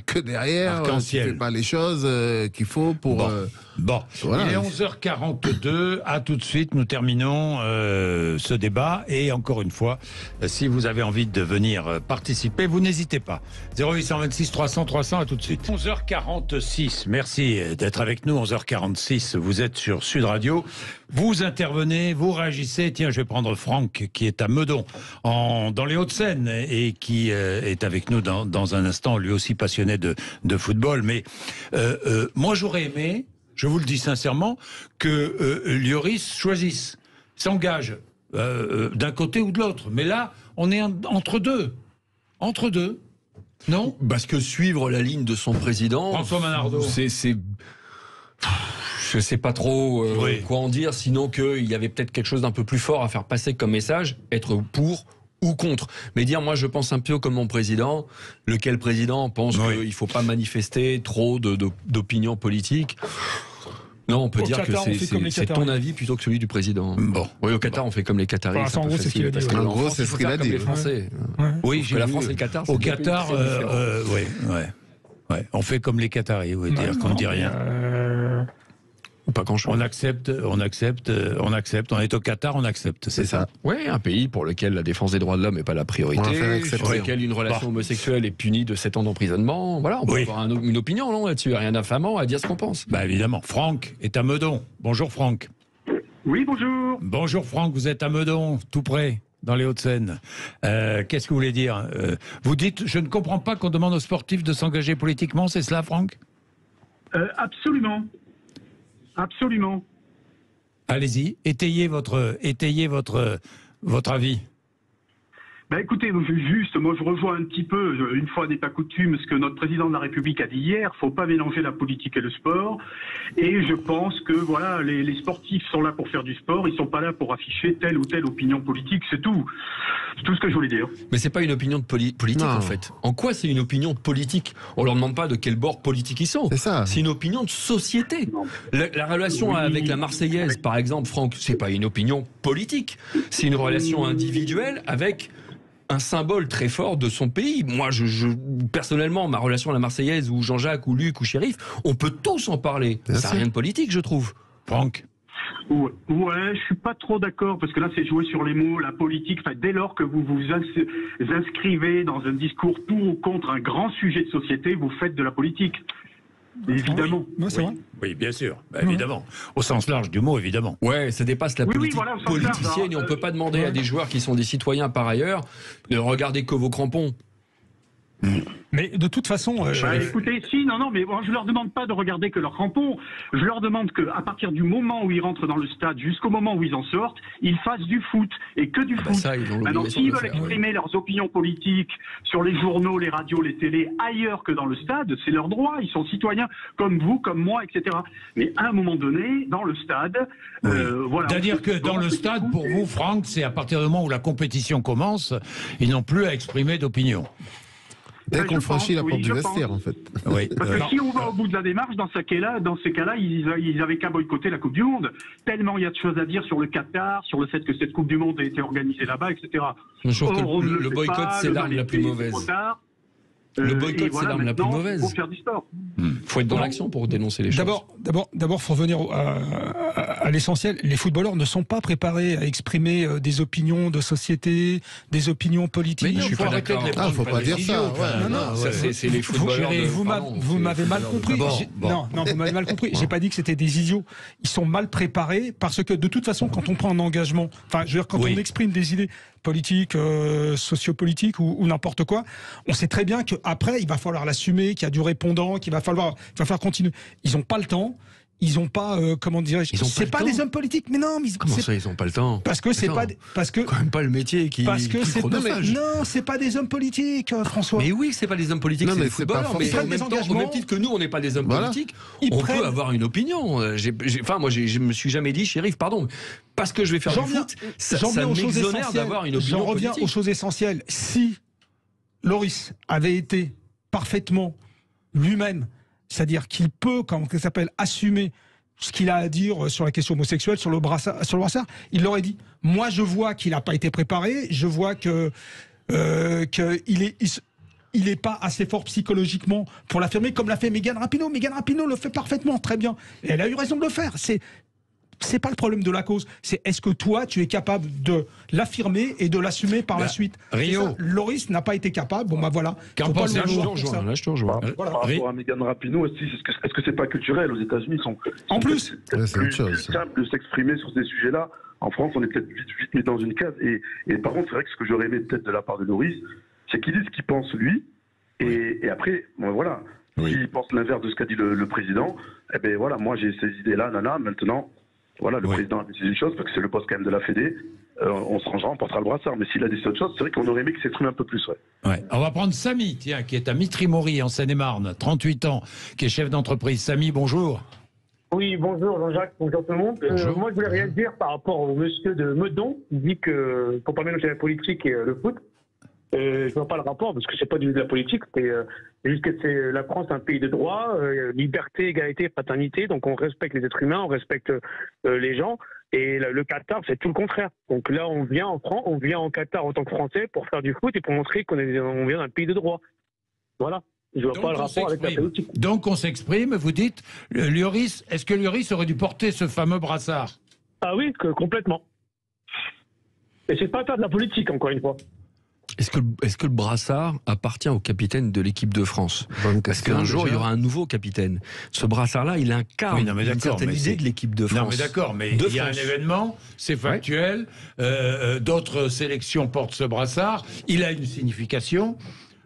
que derrière tu fais pas les choses qu'il faut pour. Voilà. Il est 11h42. À tout de suite, nous terminons ce débat. Et encore une fois, si vous avez envie de venir participer, vous n'hésitez pas. 0826 300 300. À tout de suite. 11h46. Merci d'être avec nous. 11h46. Vous êtes sur Sud Radio. Vous intervenez, vous réagissez. Tiens, je vais prendre Franck qui est à Meudon, dans les Hauts-de-Seine, et qui est avec nous dans un instant, lui aussi passionné de football. Mais moi, j'aurais aimé, je vous le dis sincèrement, que Lloris choisisse, s'engage d'un côté ou de l'autre. Mais là, on est entre deux. Entre deux. Non ? Parce que suivre la ligne de son président... François Manardo. Je ne sais pas trop quoi en dire, sinon qu'il y avait peut-être quelque chose d'un peu plus fort à faire passer comme message, être pour ou contre. Mais dire, moi je pense un peu comme mon président, lequel président pense qu'il ne faut pas manifester trop d'opinions politiques. Non, on peut dire que c'est ton avis plutôt que celui du président. Oui, au Qatar, on fait comme les Qataris. En gros, c'est ce qu'il a dit. En gros, c'est ce qu'il a dit. Les Français. Oui, la France et le Qatar. Au Qatar, on fait comme les Qataris, on ne dit rien. Ou pas grand-chose. On accepte. On est au Qatar, on accepte. C'est ça. Oui, un pays pour lequel la défense des droits de l'homme n'est pas la priorité, pour lequel une relation homosexuelle est punie de 7 ans d'emprisonnement. Voilà, on peut avoir une opinion là-dessus. Rien d'infamant à dire ce qu'on pense. Évidemment. Franck est à Meudon. Bonjour Franck. Oui, bonjour. Bonjour Franck, vous êtes à Meudon, tout près, dans les Hauts-de-Seine. Qu'est-ce que vous voulez dire ? Vous dites, je ne comprends pas qu'on demande aux sportifs de s'engager politiquement, c'est cela Franck ? Absolument. Absolument. Allez-y, étayez votre avis. Bah écoutez, juste, moi je rejoins un petit peu, une fois n'est pas coutume, ce que notre président de la République a dit hier, faut pas mélanger la politique et le sport, et je pense que voilà, les sportifs sont là pour faire du sport, ils sont pas là pour afficher telle ou telle opinion politique, c'est tout ce que je voulais dire. Mais c'est pas une opinion de politique en fait. En quoi c'est une opinion politique? On leur demande pas de quel bord politique ils sont. C'est une opinion de société. La relation avec la Marseillaise, par exemple, Franck, c'est pas une opinion politique, c'est une relation individuelle avec un symbole très fort de son pays. Moi, personnellement, ma relation à la Marseillaise, ou Jean-Jacques, ou Luc, ou Chérif, on peut tous en parler. Ça n'a rien de politique, je trouve. Franck? Ouais, je suis pas trop d'accord, parce que là, c'est jouer sur les mots, la politique. Enfin, dès lors que vous vous inscrivez dans un discours pour ou contre un grand sujet de société, vous faites de la politique. Évidemment. Oui, bien sûr. Bah, évidemment. Au sens large du mot, évidemment. Ouais, ça dépasse la politique politicienne et on ne peut pas demander à des joueurs qui sont des citoyens par ailleurs de regarder que vos crampons. Mais de toute façon... écoutez, mais moi, je leur demande pas de regarder que leurs crampons. Je leur demande qu'à partir du moment où ils rentrent dans le stade jusqu'au moment où ils en sortent, ils fassent du foot, et que du foot. Maintenant, s'ils veulent exprimer leurs opinions politiques sur les journaux, les radios, les télés, ailleurs que dans le stade, c'est leur droit. Ils sont citoyens comme vous, comme moi, etc. Mais à un moment donné, dans le stade... voilà. C'est-à-dire que dans le stade, pour vous, Franck, c'est à partir du moment où la compétition commence, ils n'ont plus à exprimer d'opinion. Dès qu'on franchit la porte du vestiaire, en fait. Oui. Parce que si on va au bout de la démarche, dans ces cas-là, ils avaient qu'à boycotter la Coupe du Monde. Tellement il y a de choses à dire sur le Qatar, sur le fait que cette Coupe du Monde a été organisée là-bas, etc. Je trouve que le boycott, c'est l'arme la plus mauvaise. Le boycott, c'est l'arme la plus mauvaise. Il faut faire du sport. Faut être dans l'action pour dénoncer les choses. D'abord, faut revenir à l'essentiel. Les footballeurs ne sont pas préparés à exprimer des opinions de société, des opinions politiques. Mais je suis pas d'accord. Faut pas dire ça. C'est les footballeurs. Vous m'avez mal compris. Non, vous m'avez mal compris. J'ai pas dit que c'était des idiots. Ils sont mal préparés parce que de toute façon, quand on prend un engagement, enfin, je veux dire, quand on exprime des idées politiques, sociopolitiques ou n'importe quoi, on sait très bien qu'après, il va falloir l'assumer, qu'il y a du répondant, qu'il va falloir continuer. Ils n'ont pas le temps. Ils n'ont pas, comment dirais-je, c'est pas des hommes politiques, mais non, mais comment ça, ils n'ont pas le temps? Parce que c'est pas, parce que quand même pas le métier qui. Parce que c'est non, c'est pas des hommes politiques, François. Mais oui, c'est pas des hommes politiques, c'est des footballeurs. Mais en même temps, au même titre que nous, on n'est pas des hommes politiques, on peut avoir une opinion. Enfin, moi, je me suis jamais dit, Chérif, pardon, parce que je vais faire du foot, ça m'exonère d'avoir une opinion politique. J'en reviens aux choses essentielles. Si Lloris avait été parfaitement lui-même, c'est-à-dire qu'il peut, comment ça s'appelle, assumer ce qu'il a à dire sur la question homosexuelle, sur le brassard, il l'aurait dit. Moi, je vois qu'il n'a pas été préparé, je vois qu'il n'est pas assez fort psychologiquement pour l'affirmer, comme l'a fait Megan Rapinoe. Megan Rapinoe le fait parfaitement, très bien. Et elle a eu raison de le faire. C'est pas le problème de la cause. C'est est-ce que toi, tu es capable de l'affirmer et de l'assumer par la suite. Rio. Loris n'a pas été capable. Bon, bah voilà. Là, je te rejoins. Par rapport à Megan Rapinoe aussi, est-ce que c'est pas culturel? Aux États-Unis, en plus, c'est plus simple de s'exprimer sur ces sujets-là. En France, on est peut-être vite mis dans une case. Et par contre, c'est vrai que ce que j'aurais aimé peut-être de la part de Loris, c'est qu'il dise ce qu'il pense lui. Et après, bon, voilà. S'il pense l'inverse de ce qu'a dit le président, eh ben voilà, moi j'ai ces idées-là, maintenant. Voilà, le président a décidé une chose, parce que c'est le poste quand même de la Fédé. On se rangera, on portera le brassard. Mais s'il a décidé autre chose, c'est vrai qu'on aurait aimé qu'il s'exprime un peu plus. On va prendre Samy, qui est à Mitry-Mory, en Seine-et-Marne, 38 ans, qui est chef d'entreprise. Samy, bonjour. Oui, bonjour Jean-Jacques, bonjour tout le monde. Moi, je voulais rien dire par rapport au monsieur de Meudon, qui dit qu'il ne faut pas mélanger la politique et le foot. Je ne vois pas le rapport, parce que c'est pas de la politique, c'est juste que la France est un pays de droit, liberté, égalité, fraternité, donc on respecte les êtres humains, on respecte les gens, et le Qatar, c'est tout le contraire. Donc là, on vient en Qatar en tant que Français pour faire du foot et pour montrer qu'on vient d'un pays de droit. Voilà. Je vois pas le rapport avec la politique. Donc on s'exprime, vous dites, est-ce que Lloris aurait dû porter ce fameux brassard? Ah oui, complètement. Et c'est pas faire de la politique, encore une fois. Est-ce que le brassard appartient au capitaine de l'équipe de France? Parce qu'un jour, il y aura un nouveau capitaine. Ce brassard-là, il incarne une certaine idée de l'équipe de France. Non, mais d'accord, mais il y a un événement, c'est factuel. D'autres sélections portent ce brassard. Il a une signification.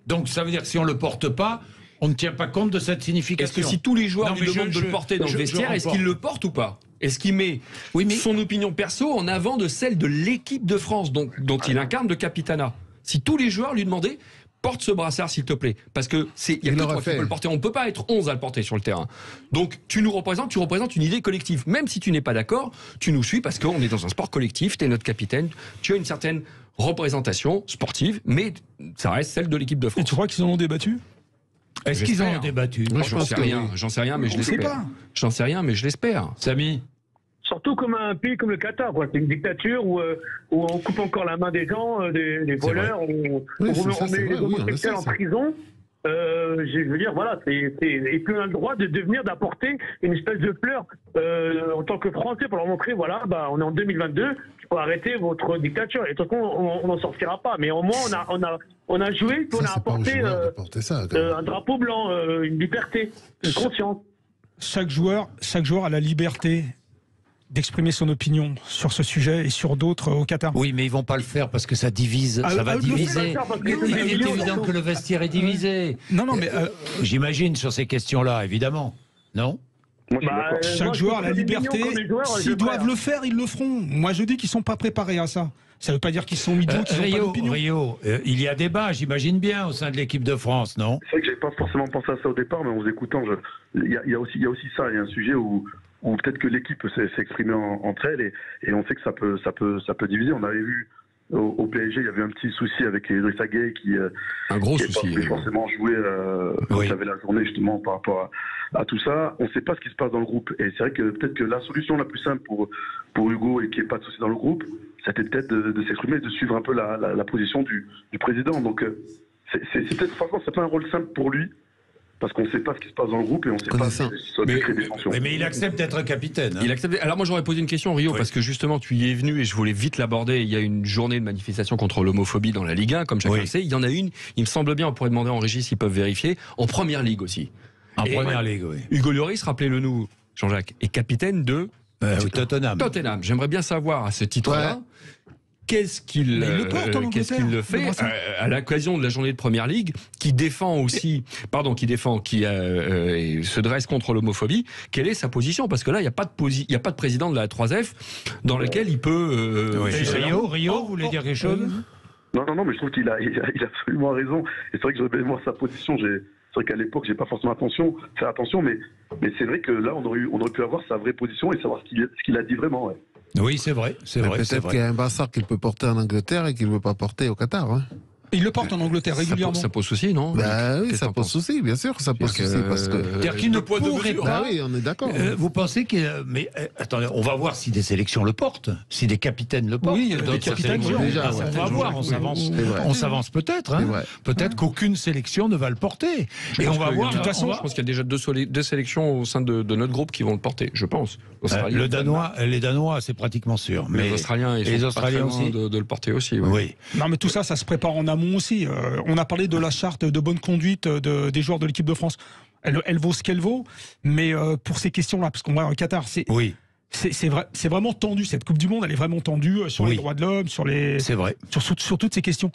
Donc, ça veut dire que si on ne le porte pas, on ne tient pas compte de cette signification. Est-ce que si tous les joueurs lui demandent de le porter dans le vestiaire, est-ce qu'il le porte ou pas? Est-ce qu'il met son opinion perso en avant de celle de l'équipe de France, dont il incarne le capitanat? si tous les joueurs lui demandaient porte ce brassard s'il te plaît, parce que il y a que toi qui peux le porter, on ne peut pas être 11 à le porter sur le terrain. Donc tu représentes une idée collective, même si tu n'es pas d'accord, tu nous suis parce qu'on est dans un sport collectif, tu es notre capitaine, tu as une certaine représentation sportive, mais ça reste celle de l'équipe de France. Et tu crois qu'ils en ont débattu? Est-ce qu'ils en ont débattu? J'en sais rien, mais je l'espère. J'en sais rien, mais je l'espère. Samy? Surtout comme un pays comme le Qatar, quoi. C'est une dictature où on coupe encore la main des gens, des voleurs, on met les homosexuels en prison. Je veux dire, voilà, et puis on a le droit d'apporter une espèce de fleur en tant que Français pour leur montrer, voilà, on est en 2022, il faut arrêter votre dictature. Et de toute façon, on n'en sortira pas. Mais au moins, on a joué, puis on a apporté un drapeau blanc, une liberté, une conscience. Chaque joueur a la liberté d'exprimer son opinion sur ce sujet et sur d'autres au Qatar. Oui, mais ils vont pas le faire parce que ça divise, ça va diviser. Il est évident que le vestiaire est divisé. Non, mais j'imagine sur ces questions-là, évidemment. Non? Chaque joueur a la liberté. S'ils doivent le faire, ils le feront. Moi, je dis qu'ils sont pas préparés à ça. Ça ne veut pas dire qu'ils sont idiots, qu'ils n'ont pas d'opinion. Rio, il y a débat, j'imagine bien, au sein de l'équipe de France, non? C'est vrai que j'avais pas forcément pensé à ça au départ, mais en vous écoutant, il y a aussi ça. Il y a un sujet où peut-être que l'équipe peut s'exprimer entre elles et on sait que ça peut diviser. On avait vu au PSG, il y avait un petit souci avec Idrissa Gueye qui un gros souci, pas forcément jouer quand il y avait la journée justement par rapport à tout ça. On ne sait pas ce qui se passe dans le groupe et c'est vrai que peut-être que la solution la plus simple pour Hugo et qu'il n'y ait pas de souci dans le groupe, c'était peut-être de s'exprimer et de suivre un peu la position du président. Donc c'est peut-être, franchement, c'est pas un rôle simple pour lui. Parce qu'on ne sait pas ce qui se passe dans le groupe et on ne sait pas si ça crée des tensions. Mais il accepte d'être capitaine. Hein. Il accepte. Alors moi j'aurais posé une question, Rio, parce que justement tu y es venu et je voulais vite l'aborder. Il y a une journée de manifestation contre l'homophobie dans la Ligue 1, comme chacun le sait. Il y en a une, il me semble bien, on pourrait demander en régie s'ils peuvent vérifier, en Première Ligue aussi. Première Ligue, oui. Hugo Lloris, rappelez-le nous, Jean-Jacques, est capitaine de Tottenham. J'aimerais bien savoir à ce titre-là. Qu'est-ce qu'il fait à l'occasion de la journée de Première Ligue, qui se dresse contre l'homophobie? Quelle est sa position? Parce que là, il n'y a pas de président de la 3F dans lequel il peut. Rio, vous voulez dire quelque chose? Non, mais je trouve qu'il a absolument raison. Et c'est vrai que j'aurais moi sa position. C'est vrai qu'à l'époque, j'ai pas forcément fait attention, mais c'est vrai que là, on aurait pu avoir sa vraie position et savoir ce qu'il a dit vraiment. Ouais. Oui, c'est vrai. Peut-être qu'il y a un brassard qu'il peut porter en Angleterre et qu'il ne veut pas porter au Qatar. Hein. Il le porte en Angleterre régulièrement. Ça pose souci, non? Oui, ça pose souci, bien sûr, ça pose souci. C'est-à-dire qu'il ne pourrait pas. Oui, on est d'accord. Vous pensez que. Mais attendez, on va voir si des sélections le portent, si des capitaines le portent. Oui, des capitaines déjà. On va voir, on s'avance peut-être. Hein. Peut-être qu'aucune sélection ne va le porter. Et on va voir. De toute façon, je pense qu'il y a déjà deux sélections au sein de notre groupe qui vont le porter, je pense. Les Danois, c'est pratiquement sûr. Mais les Australiens, ils sont pas très loin de le porter aussi. Oui. Non, mais tout ça se prépare en amont aussi. On a parlé de la charte de bonne conduite des joueurs de l'équipe de France. Elle vaut ce qu'elle vaut, mais pour ces questions-là, parce qu'on va au Qatar, c'est vraiment tendu. Cette Coupe du Monde, elle est vraiment tendue sur les droits de l'homme, sur toutes ces questions.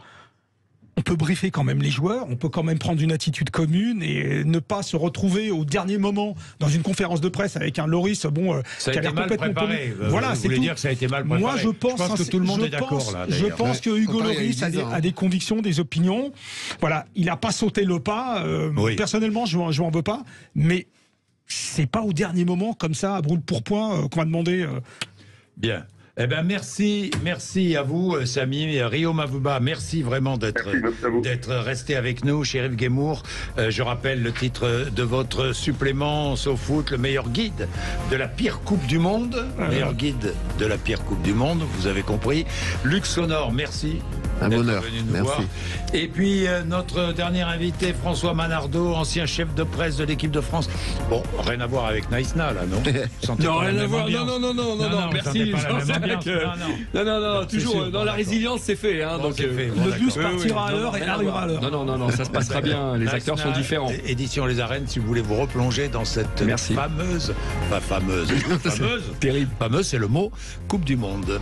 On peut briefer quand même les joueurs, on peut quand même prendre une attitude commune et ne pas se retrouver au dernier moment dans une conférence de presse avec un Loris qui a l'air complètement préparé. Voilà, c'est tout. Dire que ça a été mal préparé. Moi, je pense que tout le monde est d'accord là. Je pense que Hugo Loris a des convictions, des opinions. Voilà, il n'a pas sauté le pas. Personnellement, je n'en veux pas, mais c'est pas au dernier moment comme ça, à brûle pour point, qu'on va demander. Bien. Eh ben merci à vous, Samy, Rio Mavuba, merci vraiment d'être resté avec nous, Chérif Guémour. Je rappelle le titre de votre supplément SoFoot, le meilleur guide de la pire Coupe du Monde. Meilleur guide de la pire Coupe du Monde, vous avez compris. Luc Sonor, merci. Un bonheur, merci. Voir. Et puis notre dernier invité, François Manardo, ancien chef de presse de l'équipe de France. Bon, rien à voir avec Naïsna, là, non? Non, rien à voir. Non, merci. Non, toujours dans la résilience, c'est fait. Hein, donc le bus partira à l'heure et arrivera à l'heure. Non, ça se passera bien. Les acteurs sont différents. Édition Les Arènes, si vous voulez vous replonger dans cette fameuse, terrible. Fameuse, c'est le mot, Coupe du Monde.